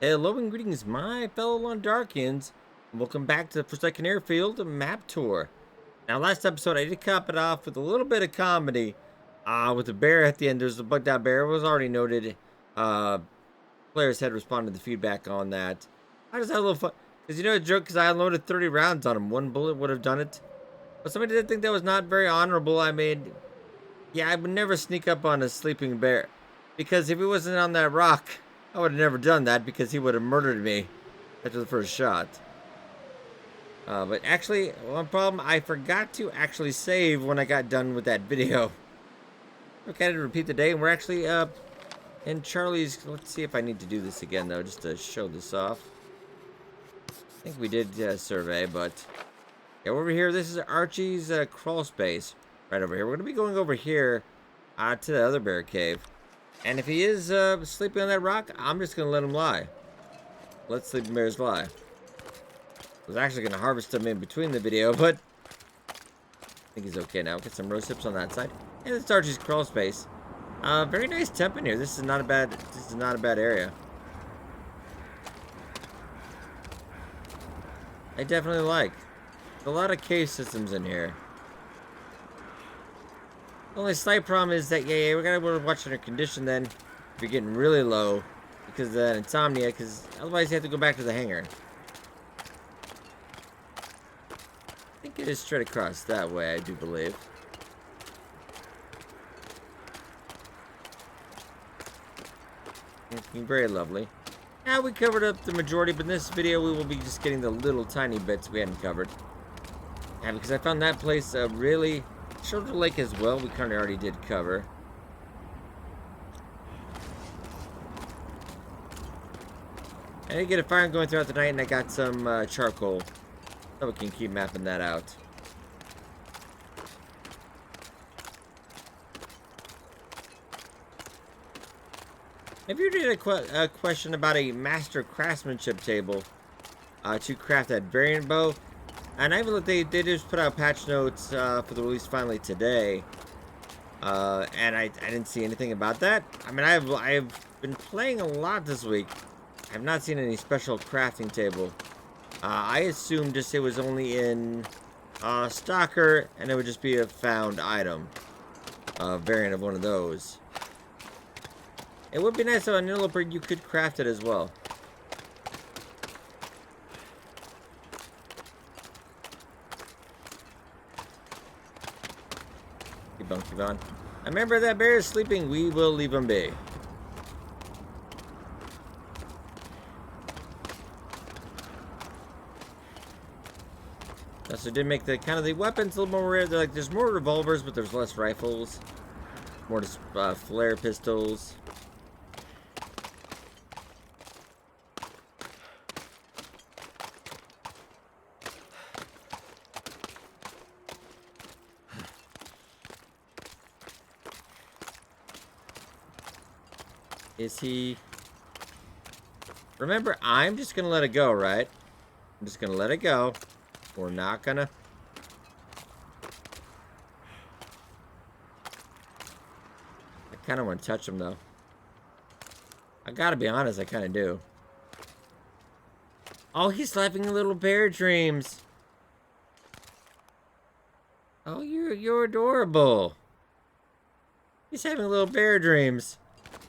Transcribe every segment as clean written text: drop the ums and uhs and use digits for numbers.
Hello and greetings, my fellow Londarkians. Welcome back to the Forsaken Airfield map tour. Now, last episode, I did cap it off with a little bit of comedy. With the bear at the end, there's a bugged out bear. It was already noted. Uh, Players had responded to feedback on that. I just had a little fun. Because you know, a joke, because I unloaded 30 rounds on him. One bullet would have done it. But somebody did think that was not very honorable. Yeah, I would never sneak up on a sleeping bear. Because if he wasn't on that rock, I would have never done that because he would have murdered me after the first shot. But actually, one problem, I forgot to actually save when I got done with that video. Okay, to repeat the day, and we're actually in Charlie's. Let's see if I need to do this again, though, just to show this off. I think we did survey, but yeah, over here, this is Archie's crawl space. Right over here. We're going to be going over here to the other bear cave. And if he is sleeping on that rock, I'm just going to let him lie. Let sleeping bears lie. I was actually going to harvest him in between the video, but I think he's okay now. Get some rose hips on that side. And this is Archie's crawl space. Very nice temp in here. This is not a bad area. I definitely like. There's a lot of cave systems in here. The only slight problem is that, yeah, we gotta watch under condition then. If you're getting really low because of that insomnia, because otherwise you have to go back to the hangar. I think it is straight across that way, I do believe. Looking very lovely. Now we covered up the majority, but in this video we will be just getting the little tiny bits we hadn't covered. And because I found that place really... Shoulder Lake as well, we kind of already did cover. I did get a fire going throughout the night, and I got some charcoal. So we can keep mapping that out. If you did a question about a master craftsmanship table to craft that variant bow, and I even looked, they just put out patch notes for the release finally today, and I didn't see anything about that. I mean, I've been playing a lot this week. I have not seen any special crafting table. I assumed just it was only in Stalker, and it would just be a found item, variant of one of those. It would be nice though, on Interloper you could craft it as well. Keep on. Remember that bear is sleeping, we will leave him be. So did make the kind of the weapons a little more rare. They're like, there's more revolvers, but there's less rifles. More flare pistols. Is he... Remember, I'm just going to let it go, right? I'm just going to let it go. We're not going to... I kind of want to touch him, though. I got to be honest, I kind of do. Oh, he's having little bear dreams. Oh, you're adorable. He's having little bear dreams.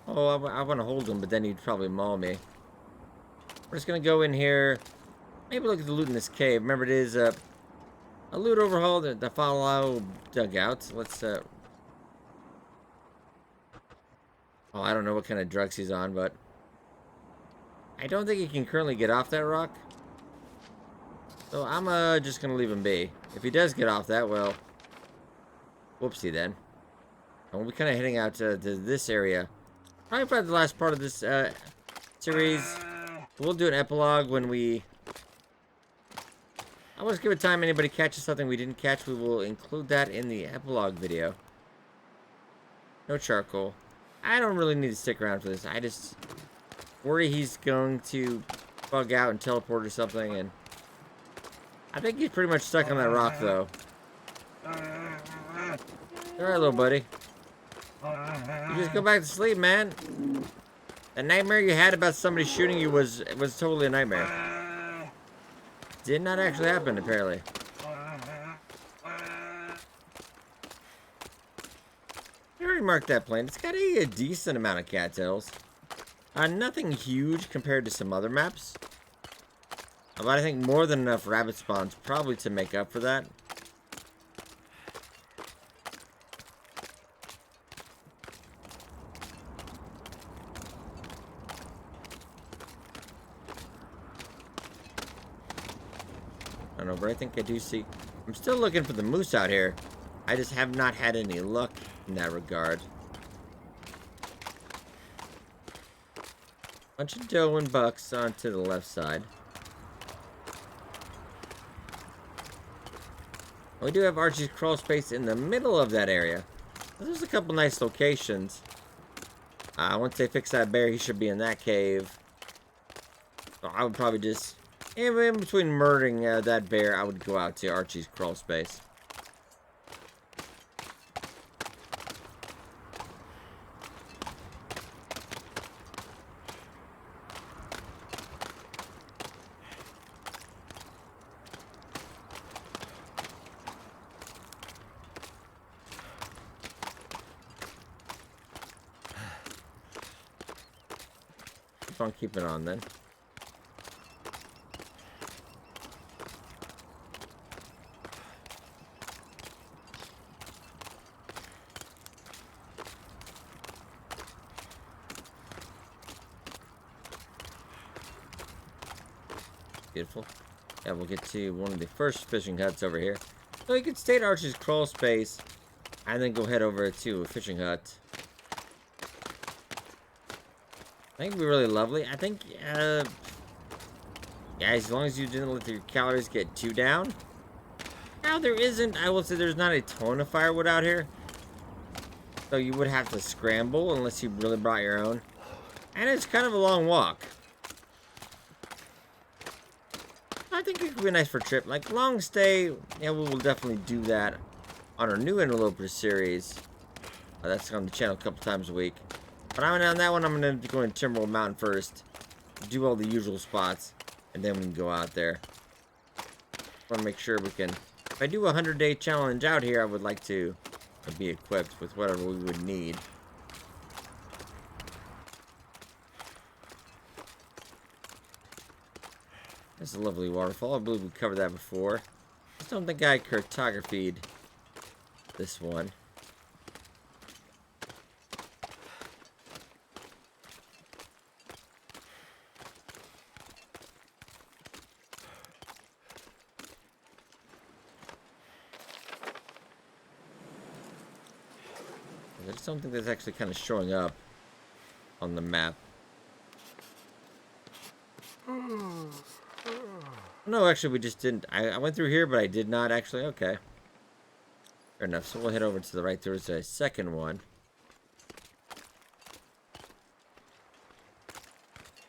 Oh, I want to hold him, but then he'd probably maul me. We're just going to go in here. Maybe look at the loot in this cave. Remember, it is a loot overhaul, the follow dugout. Let's, oh, I don't know what kind of drugs he's on, but I don't think he can currently get off that rock. So I'm just going to leave him be. If he does get off that, well, whoopsie then. And we'll be kind of heading out to this area. Probably for the last part of this series. We'll do an epilogue when we... I always give it time. Anybody catches something we didn't catch, we will include that in the epilogue video. No charcoal. I don't really need to stick around for this. I just worry he's going to bug out and teleport or something. And I think he's pretty much stuck on that rock, though. Alright, little buddy. You just go back to sleep, man. The nightmare you had about somebody shooting you was totally a nightmare. Did not actually happen, apparently. I already marked that plane. It's got a decent amount of cattails. Nothing huge compared to some other maps. But I think more than enough rabbit spawns probably to make up for that. I don't know, but I think I do see... I'm still looking for the moose out here. I just have not had any luck in that regard. Bunch of doe and bucks onto the left side. We do have Archie's crawl space in the middle of that area. There's a couple nice locations. Once they fix that bear, he should be in that cave. So I would probably just... In between murdering that bear, I would go out to Archie's crawl space. Keep on keeping on then. Beautiful. Yeah, we'll get to one of the first fishing huts over here. So you can stay at Archie's crawl space and then go head over to a fishing hut. I think it'd be really lovely. I think, yeah, as long as you didn't let your calories get too down. Now, there isn't, I will say there's not a ton of firewood out here. So you would have to scramble unless you really brought your own. And it's kind of a long walk. I think it could be nice for a trip. Like, long stay, yeah, we will definitely do that on our new Interloper series. That's on the channel a couple times a week. But on that one, I'm going to go in Timberwolf Mountain first. Do all the usual spots. And then we can go out there. Want to make sure we can... If I do a 100-day challenge out here, I would like to be equipped with whatever we would need. That's a lovely waterfall. I believe we covered that before. I just don't think I cartographied this one. I just don't think that's actually kind of showing up on the map. No, actually, we just didn't. I went through here, but I did not actually. Okay. Fair enough. So we'll head over to the right. There's a second one.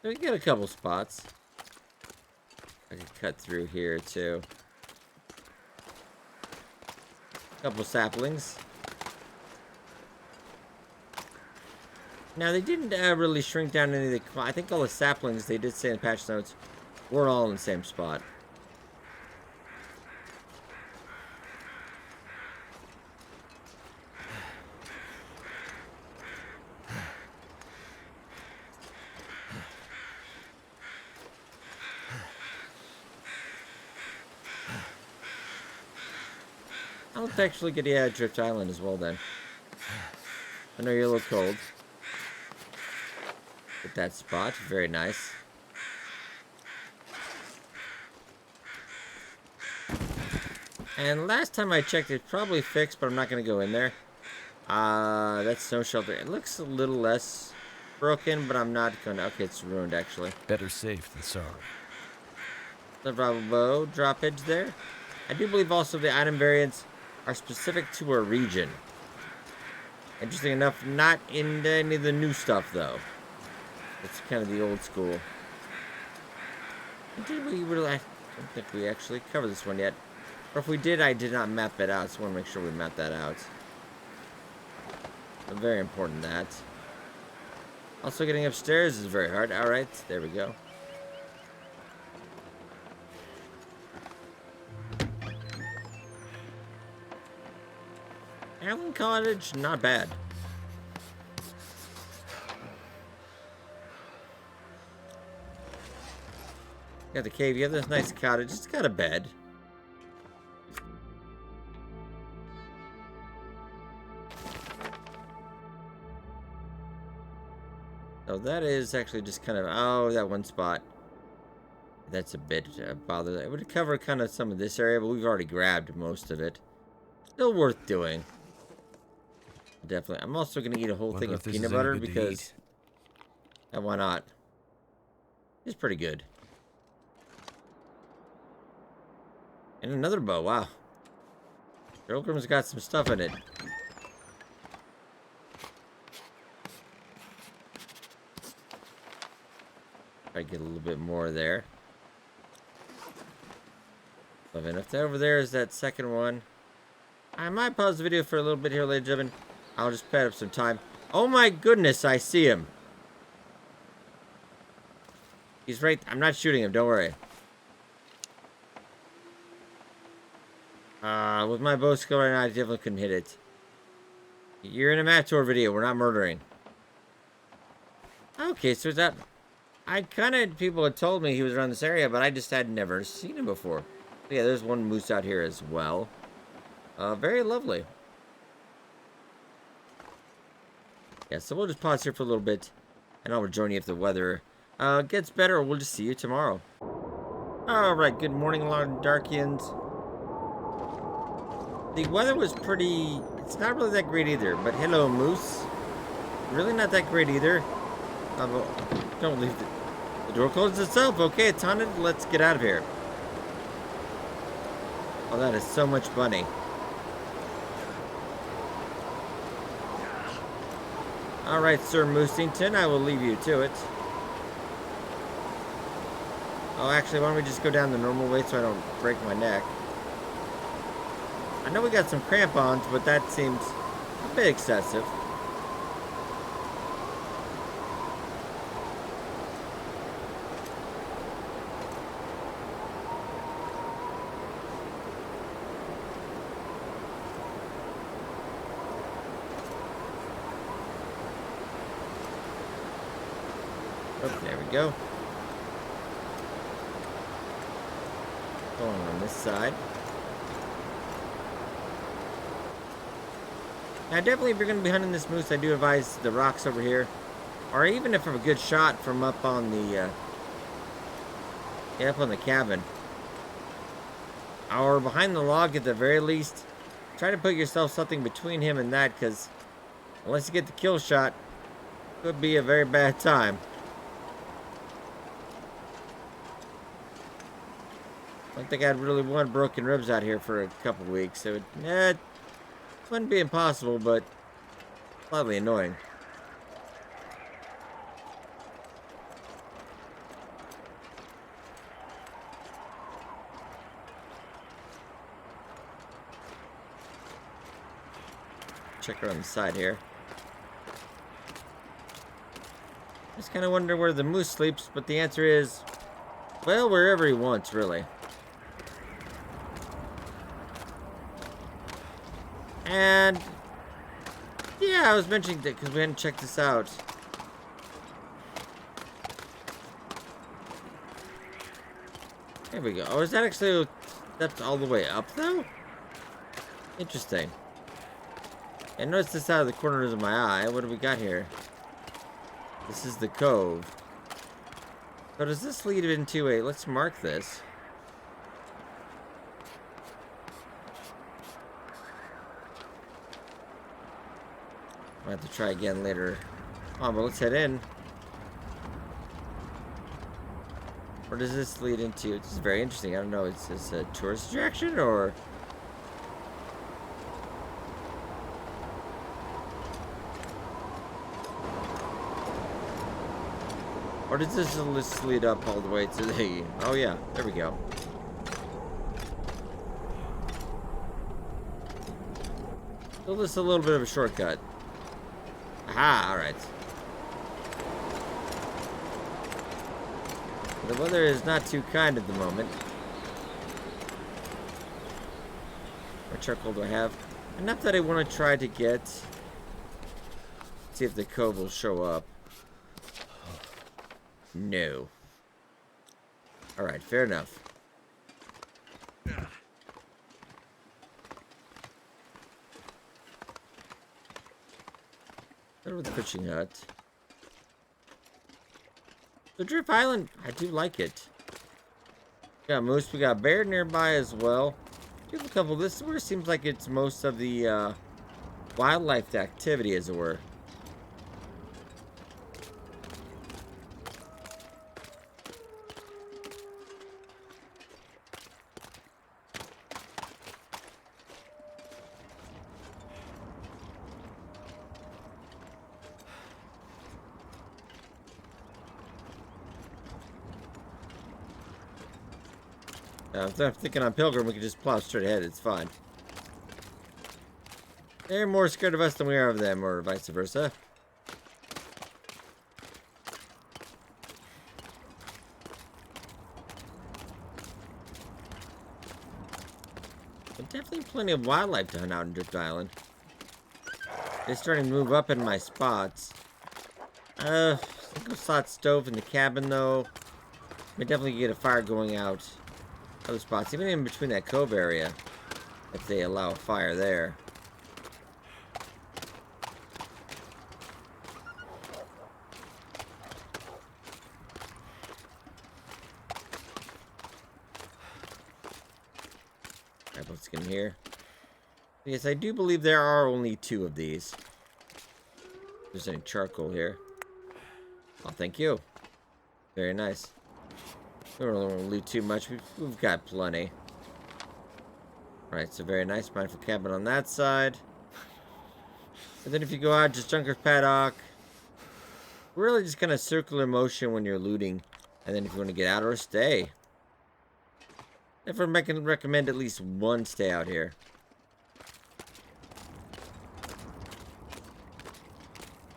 So we get a couple spots. I can cut through here, too. Couple saplings. Now, they didn't really shrink down any of the... I think all the saplings, they did say in the patch notes, were all in the same spot. I'll actually get Drift Island as well then. I know you're a little cold. Get that spot, very nice. And last time I checked, it's probably fixed, but I'm not going to go in there. That snow shelter, it looks a little less broken, but I'm not going to... Okay, it's ruined, actually. Better safe than sorry. The Bravo drop edge there. I do believe also the item variants are specific to a region. Interesting enough, not in any of the new stuff, though. It's kind of the old school. Did we really... I don't think we actually covered this one yet. Or if we did, I did not map it out, so I want to make sure we map that out. But very important, that. Also, getting upstairs is very hard. All right, there we go. Allen Cottage, not bad. Got the cave. You have this nice cottage. It's got a bed. So that is actually just kind of, oh, that one spot. That's a bit bothersome. It would cover kind of some of this area, but we've already grabbed most of it. Still worth doing. Definitely. I'm also going to eat a whole thing of peanut butter because... And why not? It's pretty good. And another bow, wow. Pilgrim's got some stuff in it. I get a little bit more there. Love it. If that over there is that second one. I might pause the video for a little bit here, ladies and gentlemen. I'll just pad up some time. Oh my goodness, I see him. He's right. I'm not shooting him, don't worry. With my bow skill right now, I definitely couldn't hit it. You're in a map tour video. We're not murdering. Okay, so that... people had told me he was around this area, but I just had never seen him before. Yeah, there's one moose out here as well. Very lovely. Yeah, so we'll just pause here for a little bit, and I'll rejoin you if the weather gets better, or we'll just see you tomorrow. Alright, good morning, Darkians. The weather was pretty... It's not really that great either, but hello, moose. Really not that great either. Don't leave the door closes itself. Okay, it's haunted. Let's get out of here. Oh, that is so much bunny. Alright, Sir Moosington, I will leave you to it. Oh, actually, why don't we just go down the normal way so I don't break my neck? I know we got some crampons, but that seems a bit excessive. Oh, there we go. Going on this side. Now, definitely, if you're going to be hunting this moose, I do advise the rocks over here, or even if I'm a good shot from up on the, up on the cabin, or behind the log at the very least. Try to put yourself something between him and that, because unless you get the kill shot, it could be a very bad time. I don't think I'd really want broken ribs out here for a couple weeks. It wouldn't be impossible, but slightly annoying. Check around the side here. Just kind of wonder where the moose sleeps, but the answer is, well, wherever he wants, really. And yeah, I was mentioning that because we hadn't checked this out. There we go. Oh, is that actually stepped all the way up though? Interesting. And notice this out of the corners of my eye. What do we got here? This is the cove. So does this lead into a... Let's mark this. I'll have to try again later. Oh, but let's head in. Where does this lead into? This is very interesting. I don't know. Is this a tourist attraction or... Or does this lead up all the way to the... Oh, yeah. There we go. So this is a little bit of a shortcut. Aha, alright. The weather is not too kind at the moment. What charcoal do I have? Enough that I want to try to get... See if the cove will show up. No. Alright, fair enough. Start with the fishing hut. The Drift Island, I do like it. We got moose, we got bear nearby as well. We have a couple. This is where it seems like it's most of the wildlife activity, as it were. If I'm thinking on Pilgrim, we can just plow straight ahead. It's fine. They're more scared of us than we are of them, or vice versa. But definitely plenty of wildlife to hunt out in Drift Island. They're starting to move up in my spots. Single slot stove in the cabin, though. We definitely get a fire going out. Other spots, even in between that cove area, if they allow a fire there. Alright, let's get in here. Yes, I do believe there are only 2 of these. If there's any charcoal here. Oh, thank you. Very nice. We don't want to loot too much. We've got plenty. Alright, so very nice. Mindful cabin on that side. And then if you go out, just Junker's Paddock. Really just kind of circular motion when you're looting. And then if you want to get out or stay. If I can recommend at least one stay out here.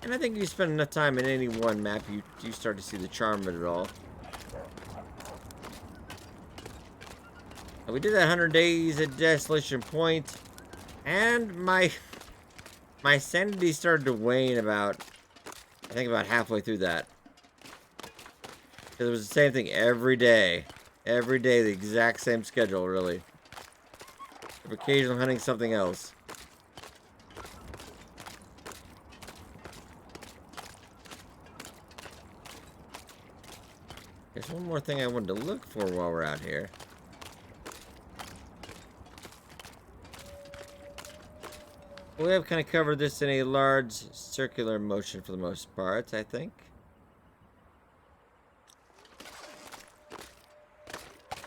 And I think if you spend enough time in any one map, you start to see the charm of it all. We did that 100 days at Desolation Point, and my sanity started to wane about, I think about halfway through that. Because it was the same thing every day. Every day, the exact same schedule, really. Of occasionally hunting something else. There's one more thing I wanted to look for while we're out here. We have kind of covered this in a large circular motion for the most part, I think.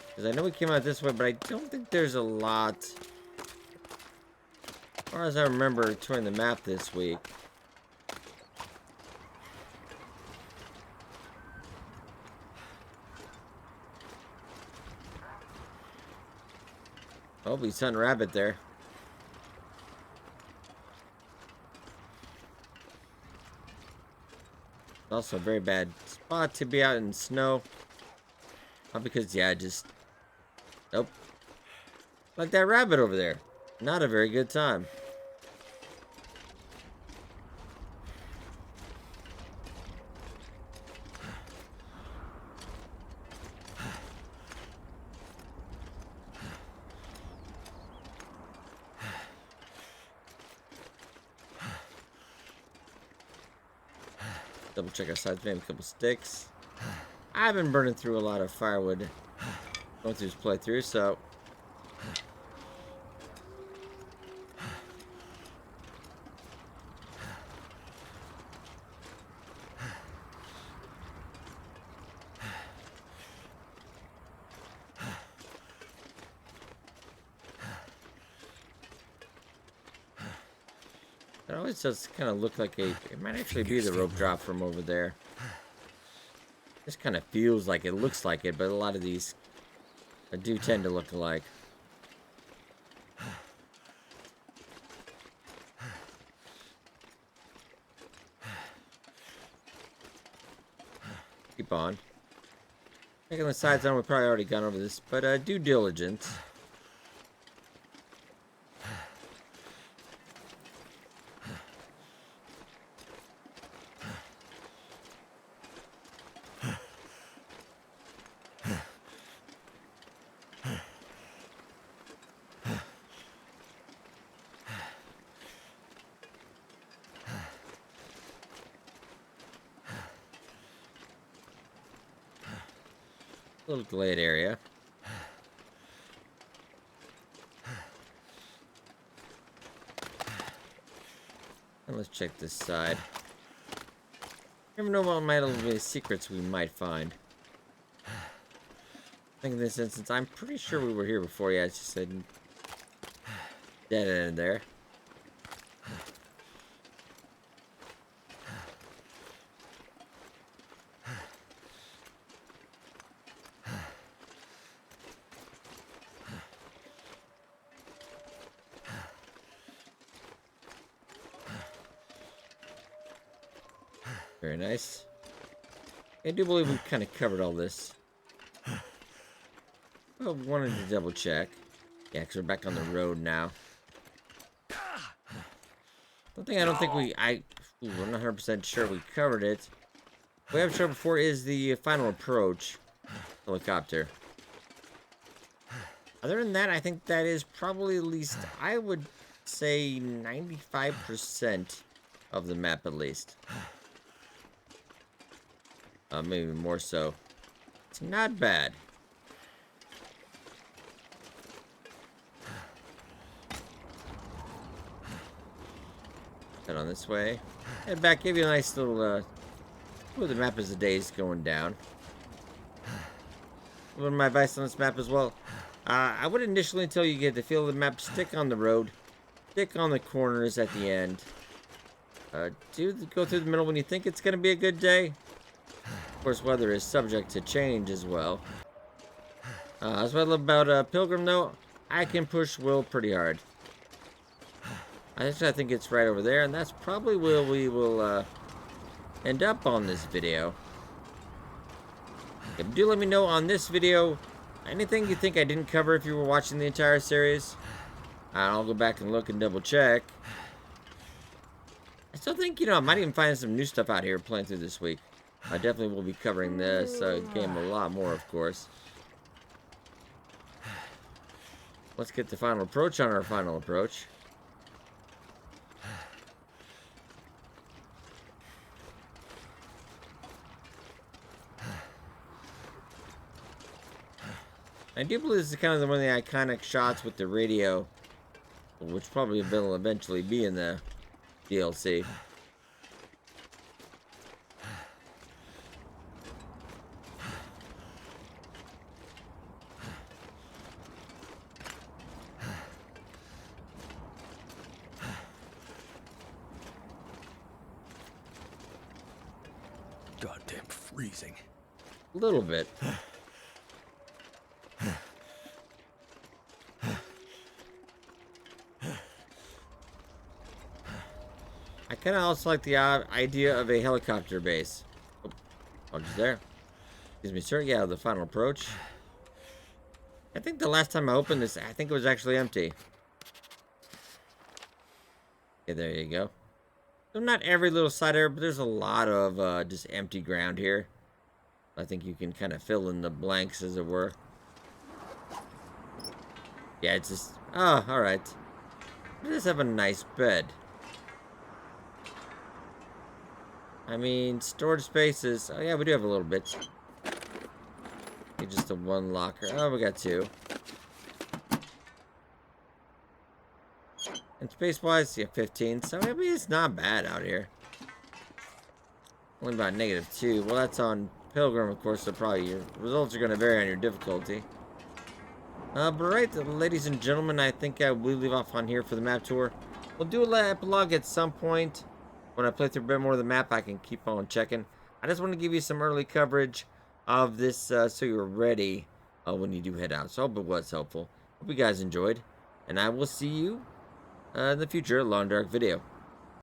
Because I know we came out this way, but I don't think there's a lot. As far as I remember touring the map this week. Oh, he's hunting rabbit there. Also a very bad spot to be out in snow. Not because, yeah, just... Nope. Like that rabbit over there. Not a very good time. Double check our sides, maybe a couple sticks. I've been burning through a lot of firewood going through this playthrough, so it always does kind of look like it might actually be the rope drop from over there. This kind of feels like it looks like it, but a lot of these do tend to look alike. Keep on. Checking the sides on, we've probably already gone over this, but due diligence. Little glade area. And let's check this side. Never know what might be secrets we might find. I think in this instance, I'm pretty sure we were here before. Yeah, it's just a dead end there. Very nice. I do believe we've kind of covered all this. Well, wanted to double check. Yeah, because we're back on the road now. One thing I don't think I'm not 100% sure we covered it. What we haven't shown before is the final approach helicopter. Other than that, I think that is probably at least, I would say 95% of the map at least. Maybe more so. It's not bad. Head on this way. Head back, give you a nice little look at the map as the day's going down. A little of my advice on this map as well. I would initially, until you get the feel of the map, stick on the road. Stick on the corners at the end. Do go through the middle when you think it's going to be a good day. Of course, weather is subject to change as well. That's what I love about Pilgrim, though. I can push Will pretty hard. I think it's right over there, and that's probably where we will end up on this video. Do let me know on this video anything you think I didn't cover if you were watching the entire series. I'll go back and look and double check. I still think, I might even find some new stuff out here playing through this week. I definitely will be covering this game a lot more, of course. Let's get the final approach on our final approach. I do believe this is kind of one of the iconic shots with the radio, which probably will eventually be in the DLC. Goddamn freezing. A little bit. I kind of also like the idea of a helicopter base. Oh, just there. Excuse me, sir. Yeah, the final approach. I think the last time I opened this, I think it was actually empty. Okay, there you go. So not every little side area, but there's a lot of just empty ground here. I think you can kind of fill in the blanks, as it were. Yeah, it's just... Oh, alright. It does have a nice bed. I mean, storage spaces... Oh, yeah, we do have a little bit. Just a one locker. Oh, we got two. And space-wise, yeah, 15. So, I mean, it's not bad out here. Only about -2. Well, that's on Pilgrim, of course, so probably your results are going to vary on your difficulty. But right, ladies and gentlemen, I think I will leave off on here for the map tour. We'll do an epilogue at some point. When I play through a bit more of the map, I can keep on checking. I just want to give you some early coverage of this so you're ready when you do head out. So I hope it was helpful. Hope you guys enjoyed. And I will see you in the future Long Dark video.